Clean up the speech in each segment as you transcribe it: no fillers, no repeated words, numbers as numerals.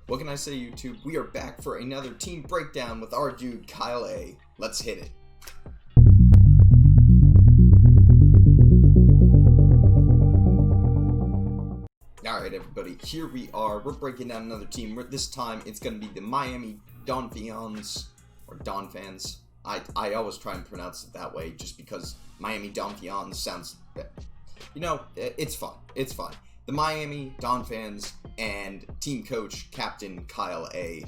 What can I say, YouTube? We are back for another team breakdown with our dude KyleAye. Let's hit it. Alright everybody, here we are. We're breaking down another team. This time it's going to be the Miami Donphans, or Donphans. I always try and pronounce it that way just because Miami Donphans sounds, you know, it's fun. It's fun. The Miami Donphans and team coach, Captain KyleAye.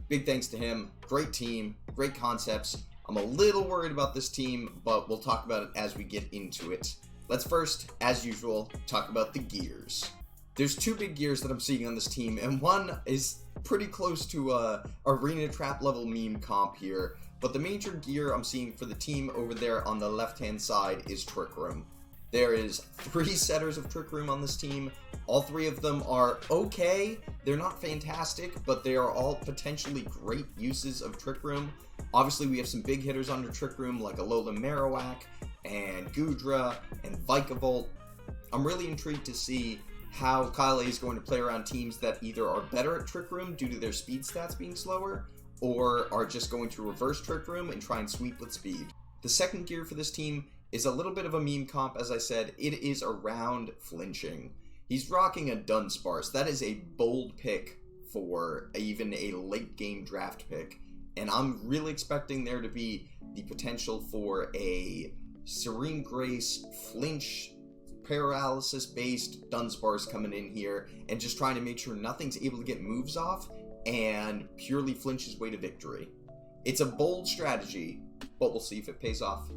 Big thanks to him. Great team, great concepts. I'm a little worried about this team, but we'll talk about it as we get into it. Let's first, as usual, talk about the gears. There's two big gears that I'm seeing on this team, and one is pretty close to a arena trap level meme comp here. But the major gear I'm seeing for the team over there on the left-hand side is Trick Room. There is 3 setters of Trick Room on this team. All 3 of them are okay. They're not fantastic, but they are all potentially great uses of Trick Room. Obviously, we have some big hitters under Trick Room like Alolan Marowak and Goodra and Vikavolt. I'm really intrigued to see how KyleAye is going to play around teams that either are better at Trick Room due to their speed stats being slower, or are just going to reverse Trick Room and try and sweep with speed. The second gear for this team is a little bit of a meme comp, as I said. It is around flinching. He's rocking a Dunsparce. That is a bold pick for even a late game draft pick. And I'm really expecting there to be the potential for a Serene Grace flinch paralysis based Dunsparce coming in here and just trying to make sure nothing's able to get moves off and purely flinch his way to victory. It's a bold strategy, but we'll see if it pays off.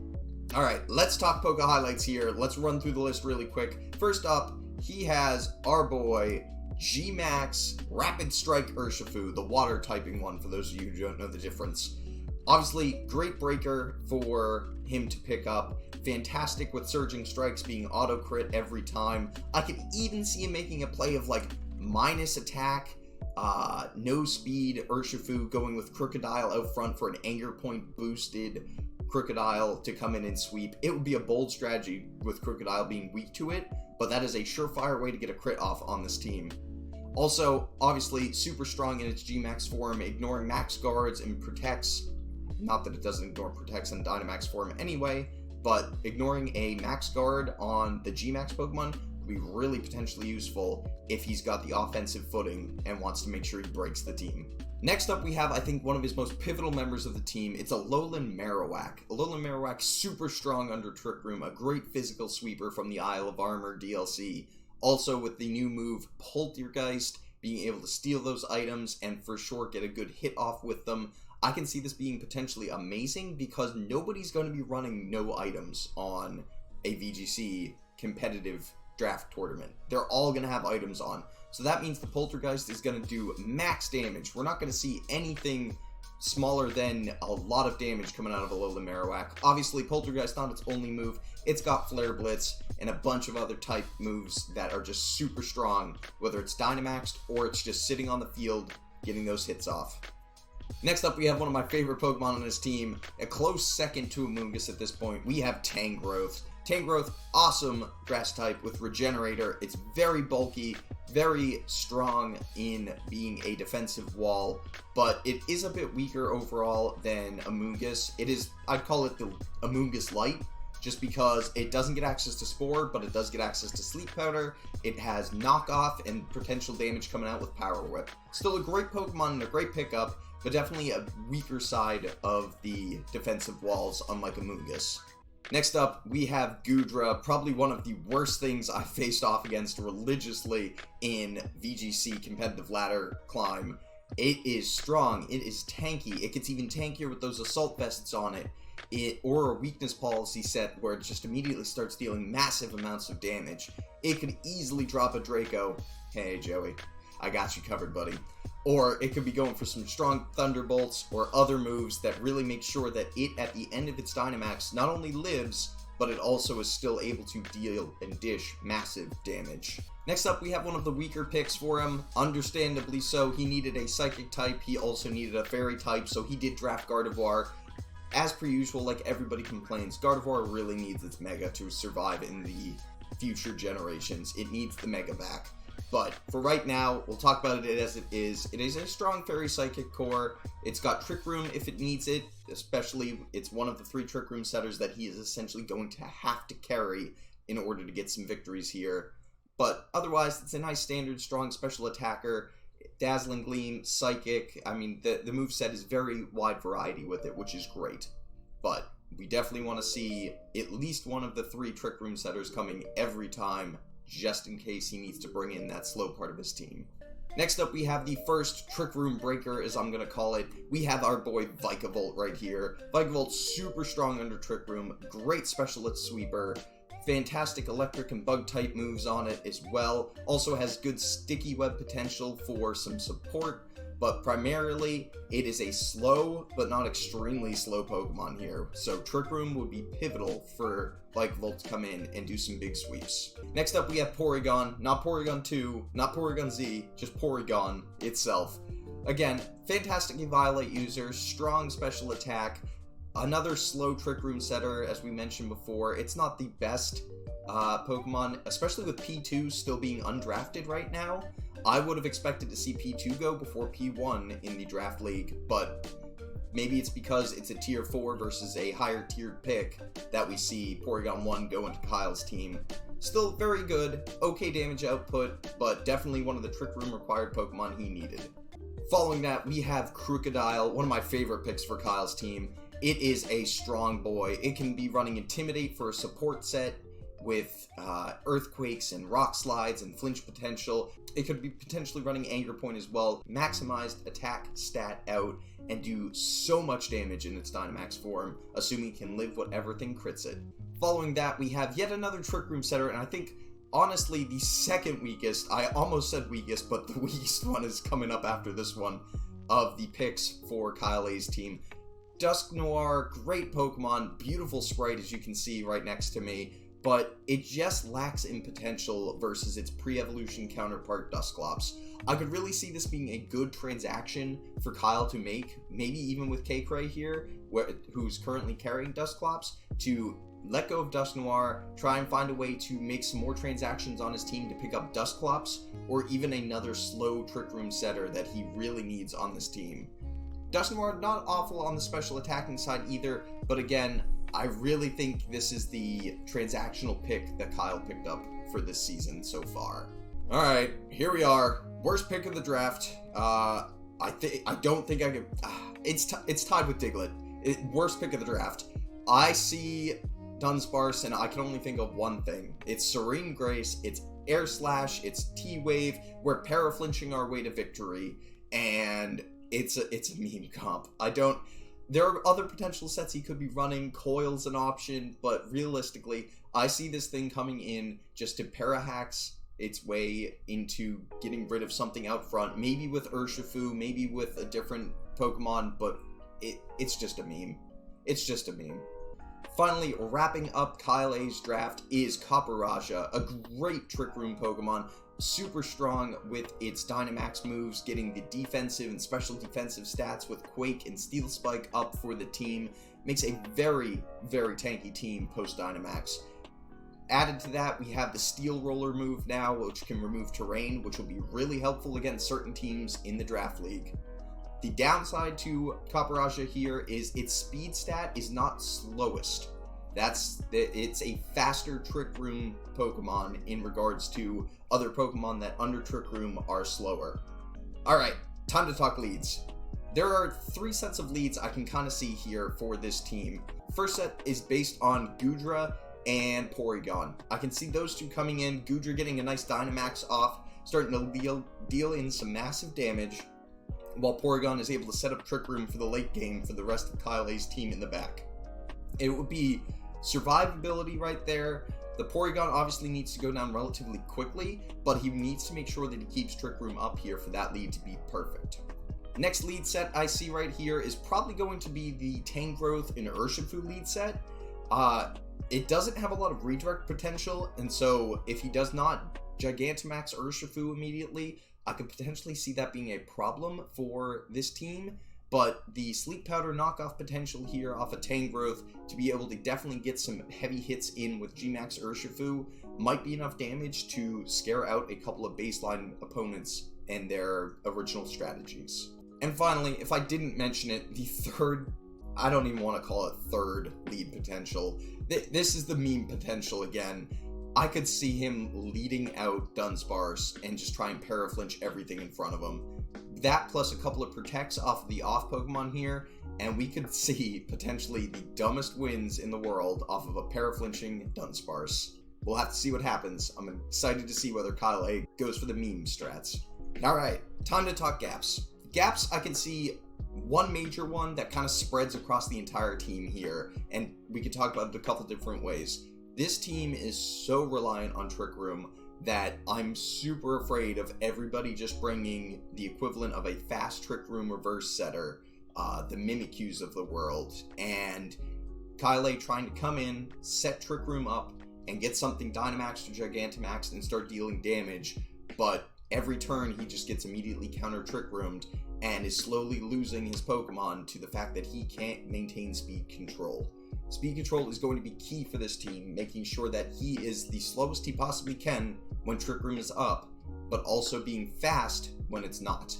Alright, let's talk Poke highlights here. Let's run through the list really quick. First up, he has our boy G-Max Rapid Strike Urshifu, the water typing one for those of you who don't know the difference. Obviously, great breaker for him to pick up. Fantastic with Surging Strikes being auto crit every time. I could even see him making a play of like minus attack, no speed Urshifu going with Krookodile out front for an anger point boosted Krookodile to come in and sweep. It would be a bold strategy with Krookodile being weak to it, but that is a surefire way to get a crit off on this team. Also, obviously, super strong in its G-Max form, ignoring max guards and protects. Not that it doesn't ignore protects in Dynamax form anyway, but ignoring a max guard on the G-Max Pokemon would be really potentially useful if he's got the offensive footing and wants to make sure he breaks the team. Next up, we have, I think, one of his most pivotal members of the team. It's Alolan Marowak. Alolan Marowak, super strong under Trick Room, a great physical sweeper from the Isle of Armor DLC. Also with the new move Poltergeist, being able to steal those items and for sure get a good hit off with them. I can see this being potentially amazing because nobody's going to be running no items on a VGC competitive draft tournament. They're all going to have items on. So that means the Poltergeist is going to do max damage. We're not going to see anything smaller than a lot of damage coming out of Alolan Marowak. Obviously, Poltergeist not its only move. It's got Flare Blitz and a bunch of other type moves that are just super strong, whether it's Dynamaxed or it's just sitting on the field getting those hits off. Next up, we have one of my favorite Pokemon on this team, a close second to Amoonguss at this point. We have Tangrowth. Tangrowth, awesome grass type with Regenerator. It's very bulky, very strong in being a defensive wall, but it is a bit weaker overall than Amoonguss. It is, I'd call it the Amoonguss Light, just because it doesn't get access to Spore, but it does get access to Sleep Powder. It has knockoff and potential damage coming out with Power Whip. Still a great Pokemon and a great pickup, but definitely a weaker side of the defensive walls, unlike Amoonguss. Next up, we have Goodra, probably one of the worst things I've faced off against religiously in VGC competitive ladder climb. It is strong, it is tanky, it gets even tankier with those assault vests on it, or a weakness policy set where it just immediately starts dealing massive amounts of damage. It could easily drop a Draco. Hey Joey, I got you covered, buddy. Or it could be going for some strong Thunderbolts or other moves that really make sure that it, at the end of its Dynamax, not only lives, but it also is still able to deal and dish massive damage. Next up, we have one of the weaker picks for him. Understandably so, he needed a Psychic type, he also needed a Fairy type, so he did draft Gardevoir. As per usual, like everybody complains, Gardevoir really needs its Mega to survive in the future generations. It needs the Mega back. But for right now, we'll talk about it as it is. It is a strong Fairy Psychic core. It's got Trick Room if it needs it, especially it's one of the 3 Trick Room setters that he is essentially going to have to carry in order to get some victories here. But otherwise, it's a nice standard strong special attacker. Dazzling Gleam, Psychic. I mean, the moveset is very wide variety with it, which is great. But we definitely want to see at least one of the 3 Trick Room setters coming every time, just in case he needs to bring in that slow part of his team. Next up, we have the first Trick Room breaker, as I'm going to call it. We have our boy Vikavolt right here. Vikavolt, super strong under Trick Room, great specialist sweeper, fantastic electric and bug type moves on it as well. Also has good sticky web potential for some support, but primarily it is a slow but not extremely slow Pokemon here. So Trick Room would be pivotal for Vikavolt to come in and do some big sweeps. Next up we have Porygon, not Porygon 2, not Porygon Z, just Porygon itself. Again, fantastic Eviolite user, strong special attack, another slow Trick Room setter, as we mentioned before. It's not the best Pokemon, especially with P2 still being undrafted right now. I would have expected to see P2 go before P1 in the draft league, but maybe it's because it's a tier 4 versus a higher tiered pick that we see Porygon 1 go into Kyle's team. Still very good, okay damage output, but definitely one of the Trick Room required Pokemon he needed. Following that, we have Krookodile, one of my favorite picks for Kyle's team. It is a strong boy. It can be running Intimidate for a support set with Earthquakes and Rock Slides and Flinch potential. It could be potentially running Anger Point as well. Maximized attack stat out and do so much damage in its Dynamax form, assuming it can live whatever thing crits it. Following that, we have yet another Trick Room setter, and I think, honestly, the second weakest, I almost said weakest, but the weakest one is coming up after this one, of the picks for KyleAye's team. Dusknoir, great Pokemon, beautiful sprite as you can see right next to me, but it just lacks in potential versus its pre-evolution counterpart Dusclops. I could really see this being a good transaction for Kyle to make, maybe even with KyleAye here, who's currently carrying Dusclops, to let go of Dusknoir, try and find a way to make some more transactions on his team to pick up Dusclops, or even another slow Trick Room setter that he really needs on this team. Dusknoir, not awful on the special attacking side either, but again, I really think this is the transactional pick that Kyle picked up for this season so far. Alright, here we are. Worst pick of the draft. I don't think I could... It's tied with Diglett. Worst pick of the draft. I see Dunsparce, and I can only think of one thing. It's Serene Grace, it's Air Slash, it's T-Wave, we're para-flinching our way to victory, and it's a meme comp. There are other potential sets he could be running. Coil's an option, but realistically, I see this thing coming in just to para-hacks its way into getting rid of something out front, maybe with Urshifu, maybe with a different Pokemon, but it's just a meme. It's just a meme. Finally, wrapping up KyleAye's draft is Copperajah, a great Trick Room Pokemon, super strong with its Dynamax moves, getting the defensive and special defensive stats with Quake and Steel Spike up for the team. Makes a very, very tanky team post-Dynamax. Added to that, we have the Steel Roller move now, which can remove terrain, which will be really helpful against certain teams in the Draft League. The downside to Copperajah here is its speed stat is not slowest. It's a faster Trick Room Pokemon in regards to other Pokemon that under Trick Room are slower. Alright, time to talk leads. There are 3 sets of leads I can kind of see here for this team. First set is based on Goodra and Porygon. I can see those two coming in, Goodra getting a nice Dynamax off, starting to deal in some massive damage, while Porygon is able to set up Trick Room for the late game for the rest of KyleAye's team in the back. It would be survivability right there. The Porygon obviously needs to go down relatively quickly, but he needs to make sure that he keeps Trick Room up here for that lead to be perfect. Next lead set I see right here is probably going to be the Tangrowth and Urshifu lead set. It doesn't have a lot of redirect potential, and so if he does not Gigantamax Urshifu immediately, I could potentially see that being a problem for this team, but the Sleep Powder knockoff potential here off of Tangrowth to be able to definitely get some heavy hits in with G-Max Urshifu might be enough damage to scare out a couple of baseline opponents and their original strategies. And finally, if I didn't mention it, the third, I don't even want to call it third lead potential. This is the meme potential again. I could see him leading out Dunsparce and just try and paraflinch everything in front of him. That plus a couple of protects off of the off Pokemon here, and we could see potentially the dumbest wins in the world off of a paraflinching Dunsparce. We'll have to see what happens. I'm excited to see whether KyleAye goes for the meme strats. Alright, time to talk gaps. Gaps, I can see one major one that kind of spreads across the entire team here, and we could talk about it a couple different ways. This team is so reliant on Trick Room that I'm super afraid of everybody just bringing the equivalent of a fast Trick Room reverse setter, the Mimikyus of the world, and KyleAye trying to come in, set Trick Room up, and get something Dynamax or Gigantamax and start dealing damage, but every turn he just gets immediately counter Trick Roomed and is slowly losing his Pokemon to the fact that he can't maintain speed control. Speed control is going to be key for this team, making sure that he is the slowest he possibly can when Trick Room is up, but also being fast when it's not.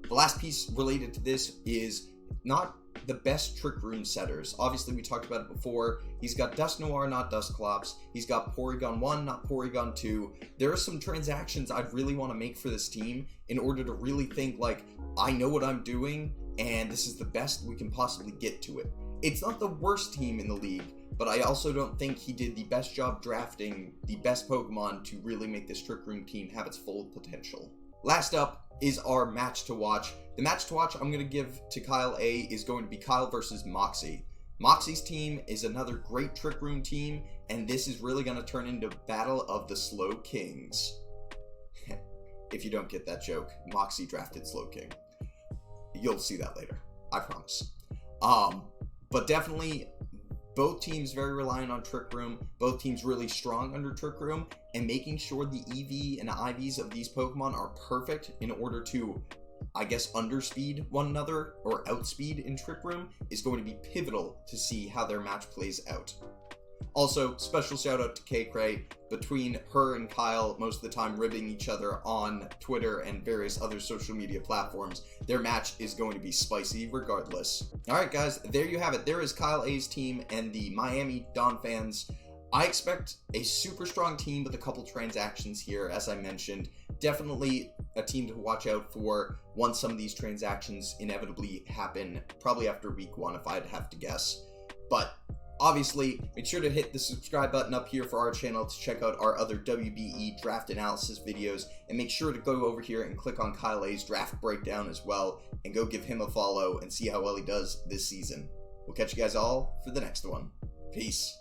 The last piece related to this is not the best Trick Room setters. Obviously, we talked about it before. He's got Dusknoir, not Dusclops. He's got Porygon 1, not Porygon 2. There are some transactions I'd really want to make for this team in order to really think, like, I know what I'm doing, and this is the best we can possibly get to it. It's not the worst team in the league, but I also don't think he did the best job drafting the best Pokemon to really make this Trick Room team have its full potential. Last up is our match to watch. The match to watch I'm going to give to KyleAye is going to be Kyle versus Moxie. Moxie's team is another great Trick Room team, and this is really going to turn into Battle of the Slow Kings. If you don't get that joke, Moxie drafted Slowking. You'll see that later, I promise. But definitely, both teams very reliant on Trick Room, both teams really strong under Trick Room, and making sure the EV and IVs of these Pokemon are perfect in order to, I guess, underspeed one another, or outspeed in Trick Room, is going to be pivotal to see how their match plays out. Also, special shout out to KyleAye. Between her and Kyle, most of the time ribbing each other on Twitter and various other social media platforms, their match is going to be spicy regardless. Alright guys, there you have it. There is KyleAye's team and the Miami Donphans. I expect a super strong team with a couple transactions here, as I mentioned. Definitely a team to watch out for once some of these transactions inevitably happen, probably after week 1 if I'd have to guess. But obviously, make sure to hit the subscribe button up here for our channel to check out our other WBE draft analysis videos, and make sure to go over here and click on KyleAye's draft breakdown as well, and go give him a follow and see how well he does this season. We'll catch you guys all for the next one. Peace.